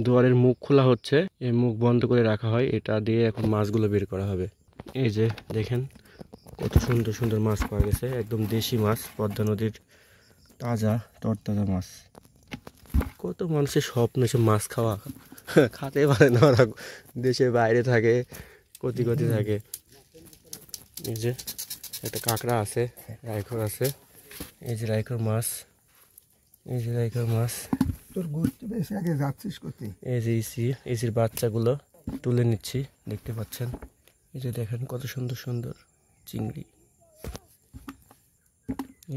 দুয়ারের মুখ খোলা হচ্ছে, এই মুখ বন্ধ করে রাখা হয়, এটা দিয়ে এখন মাছগুলো বের করা হবে। এই যে দেখেন কত সুন্দর সুন্দর মাছ পাওয়া গেছে, একদম দেশি মাছ, পদ্মা নদীর তাজা তরতাজা মাছ। কত মানুষের স্বপ্ন এসে মাছ খাওয়া, খেতে পারে না ওরা, দেশের বাইরে থাকে, কোটি কোটি থাকে। এই যে একটা কাঁকড়া আছে, রাইখর আছে, এই যে রাইখর মাছ, এই যে রাইখর মাছ। তোর গোষ্ঠী বেশি আগে যাচ্ছিস কোথায়? এই যে ইসির বাচ্চাগুলো তুলে নিচ্ছি, দেখতে পাচ্ছেন। এই যে দেখেন কত সুন্দর সুন্দর চিংড়ি,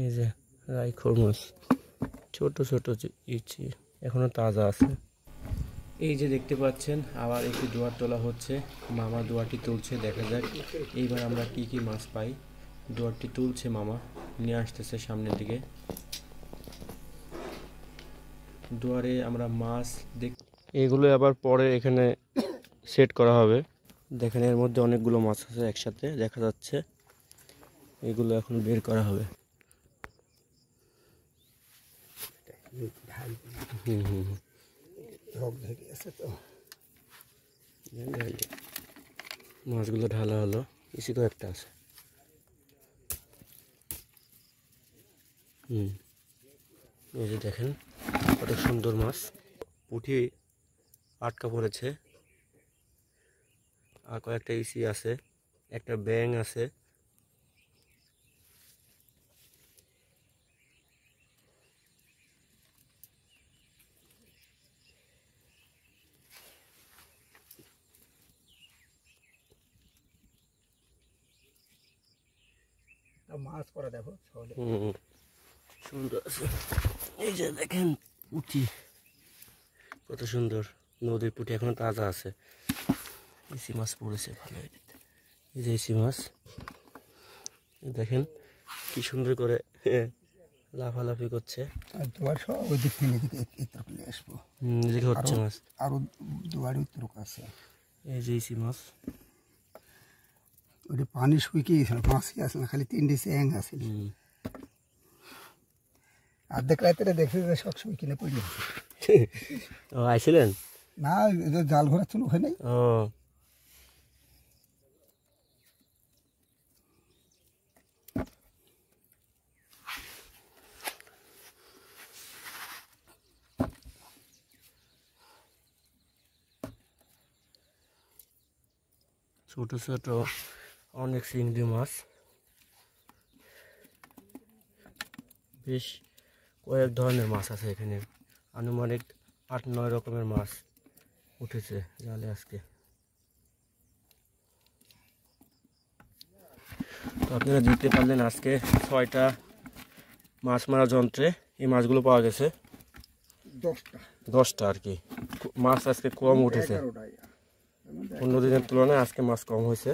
এই যে রাইখর মাছ, ছোট ছোট ইচি, এখনো তাজা আছে। এই যে দেখতে পাচ্ছেন আবার একটি দুয়ার তোলা হচ্ছে, মামা দুয়ারটি তুলছে, দেখা যাক এইবার আমরা কি কি মাছ পাই। দুয়ারটি তুলছে মামা, নিয়ে আসতেছে সামনের দিকে। দুয়ারে আমরা মাছ এগুলো আবার পরে এখানে সেট করা হবে। দেখেন এর মধ্যে অনেকগুলো মাছ আছে একসাথে দেখা যাচ্ছে, এগুলো এখন বের করা হবে। মাছগুলো ঢালা হলো, বেশি কয়েকটা আছে। এই যে দেখেন কত সুন্দর মাছ, পুঁটি আটকা পড়েছে, আর কয়েকটা ইসি আছে, একটা ব্যাং আছে। মাছ পরে দেখো সুন্দর আছে। এই যে দেখেন পুঁটি কত সুন্দর, নদীর পুঁটি এখনো তাজা আছে। ইসি মাছ পড়েছে ভালো, এই যে ইসি মাছ দেখেন কি সুন্দর করে লাফালাফি করছে। এদিকে হচ্ছে মাছ, আরো দুয়ারে উত্তর আছে। এই যে ইসি মাছ, ওটা পানি শুকিয়ে গেছিল, মাছই আছে না, খালি 3টে চ্যাং আছে। অর্ধেক রাতে দেখছি যে সবসময় কিনে পড়ে যাচ্ছে। ও আইছিলেন না, জাল ঘোরাচ্ছিল ওখানে। ও ছোট ছোট অনেক চিংড়ি মাছ, বেশ কয়েক ধরনের মাছ আছে এখানে, আনুমানিক 8-9 রকমের মাছ উঠেছে জালে আজকে। তো আপনারা দিতে পারলেন আজকে 6টা মাছ মারা যন্ত্রে এই মাছগুলো পাওয়া গেছে। 10টা আর কি, মাছ আজকে কম উঠেছে, অন্য দিনের তুলনায় আজকে মাছ কম হয়েছে।